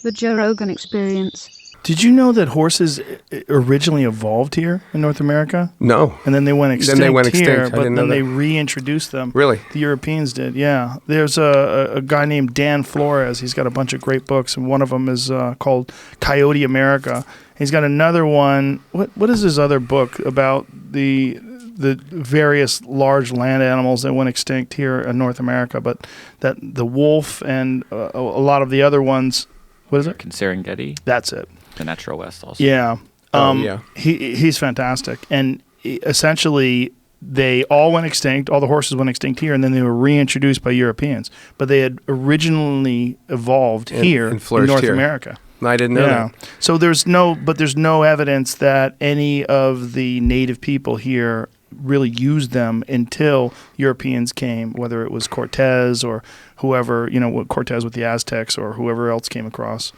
The Joe Rogan Experience. Did you know that horses originally evolved here in North America? No. And then they went extinct here, I but didn't know then they that. reintroduced them. Really? The Europeans did, yeah. There's a guy named Dan Flores. He's got a bunch of great books, and one of them is called Coyote America. He's got another one. What is his other book about the various large land animals that went extinct here in North America? But that the wolf and a lot of the other ones. What is it? Serengeti. That's it. The Natural West also. Yeah. Yeah. He's fantastic. And essentially, they all went extinct. All the horses went extinct here, and then they were reintroduced by Europeans. But they had originally evolved here in North America. I didn't know that. So there's no evidence that any of the native people here really used them until Europeans came, whether it was Cortez or whoever, Cortez with the Aztecs or whoever else came across.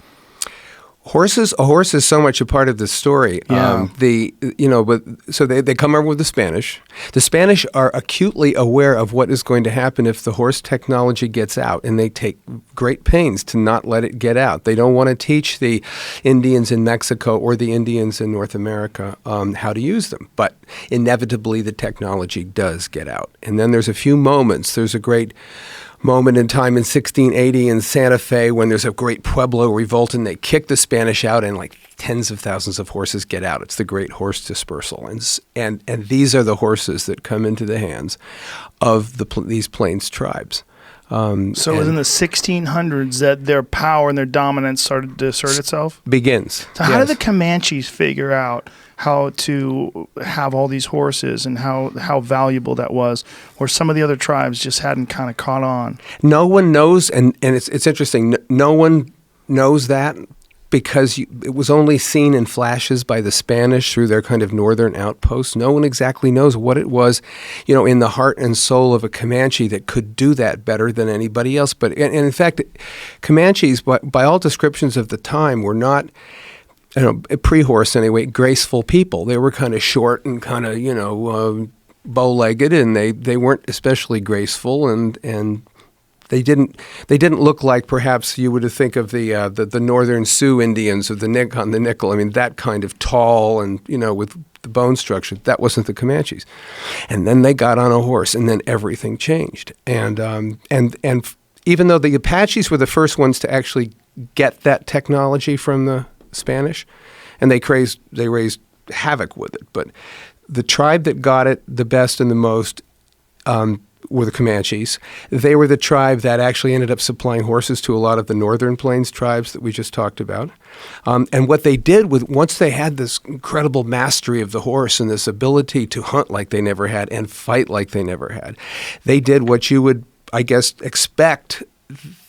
A horse is so much a part of the story. Yeah. So they come over with the Spanish. The Spanish are acutely aware of what is going to happen if the horse technology gets out, and they take great pains to not let it get out. They don't want to teach the Indians in Mexico or the Indians in North America how to use them. But inevitably, the technology does get out. And then there's a few moments. There's a great moment in time in 1680 in Santa Fe when there's a great Pueblo revolt and they kick the Spanish out and like tens of thousands of horses get out. It's the great horse dispersal. And these are the horses that come into the hands of these Plains tribes. So it was in the 1600s that their power and their dominance started to assert itself? Begins. So how did the Comanches figure out how to have all these horses and how valuable that was, where some of the other tribes just hadn't kind of caught on? No one knows, and it's interesting, no one knows that because it was only seen in flashes by the Spanish through their kind of northern outposts. No one exactly knows what it was, in the heart and soul of a Comanche that could do that better than anybody else. But and in fact, Comanches, by all descriptions of the time, were not, pre-horse anyway, graceful people. They were kind of short and kind of, bow-legged, and they weren't especially graceful, and they didn't look like perhaps you would think of the northern Sioux Indians of the Nickel. I mean, that kind of tall and, with the bone structure. That wasn't the Comanches. And then they got on a horse, and then everything changed. And even though the Apaches were the first ones to actually get that technology from the Spanish, and they raised havoc with it. But the tribe that got it the best and the most were the Comanches. They were the tribe that actually ended up supplying horses to a lot of the northern plains tribes that we just talked about. And what they did once they had this incredible mastery of the horse and this ability to hunt like they never had and fight like they never had, they did what you would, I guess, expect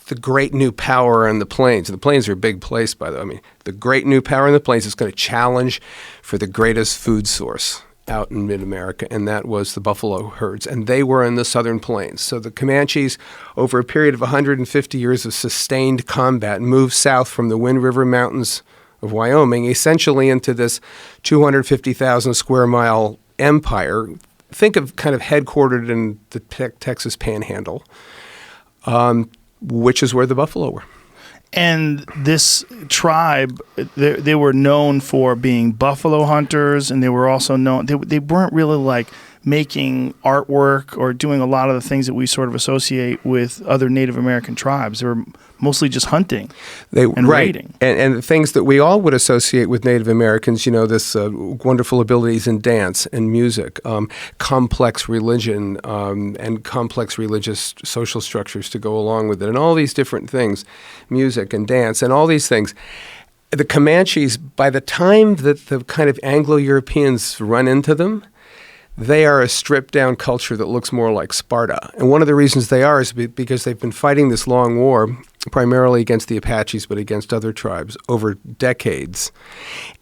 the great new power in the plains. The plains are a big place, by the way. I mean, the great new power in the plains is going to challenge for the greatest food source out in mid-America, and that was the buffalo herds, and they were in the southern plains. So the Comanches, over a period of 150 years of sustained combat, moved south from the Wind River Mountains of Wyoming, essentially into this 250,000 square mile empire. Think of kind of headquartered in the Texas Panhandle, which is where the buffalo were. And this tribe, they were known for being buffalo hunters, and they were also known, they weren't really like making artwork or doing a lot of the things that we sort of associate with other Native American tribes. They were mostly just hunting and raiding. And the things that we all would associate with Native Americans, this wonderful abilities in dance and music, complex religion, and complex religious social structures to go along with it, and all these different things, music and dance and all these things. The Comanches, by the time that the kind of Anglo-Europeans run into them, they are a stripped-down culture that looks more like Sparta. And one of the reasons they are is because they've been fighting this long war, primarily against the Apaches, but against other tribes, over decades.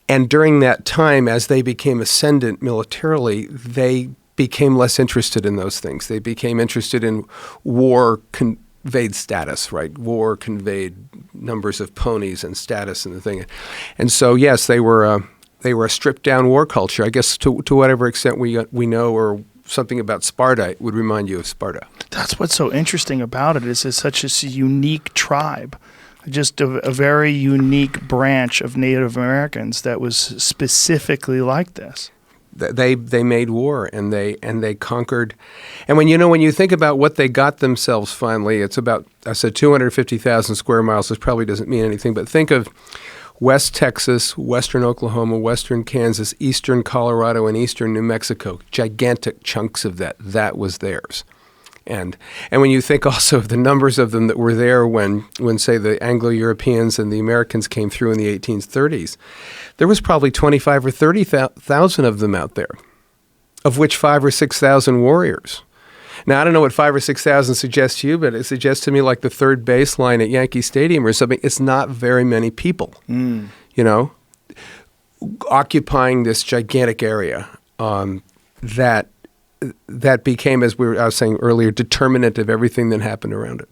And during that time, as they became ascendant militarily, they became less interested in those things. They became interested in war conveyed status, right? War conveyed numbers of ponies and status and the thing. And so, yes, they were a stripped-down war culture. I guess to whatever extent we know or something about Sparta, it would remind you of Sparta. That's what's so interesting about it. Is it's such a unique tribe. Just a very unique branch of Native Americans that was specifically like this. They made war and they conquered, and when you think about what they got themselves finally, it's about, I said 250,000 square miles. This probably doesn't mean anything, but think of West Texas, Western Oklahoma, Western Kansas, Eastern Colorado, and Eastern New Mexico. Gigantic chunks of that was theirs. And when you think also of the numbers of them that were there when say the Anglo-Europeans and the Americans came through in the 1830s, there was probably 25 or 30,000 of them out there, of which 5,000 or 6,000 warriors. Now, I don't know what 5,000 or 6,000 suggests to you, but it suggests to me like the third baseline at Yankee Stadium or something. It's not very many people, occupying this gigantic area that became, as I was saying earlier, determinant of everything that happened around it.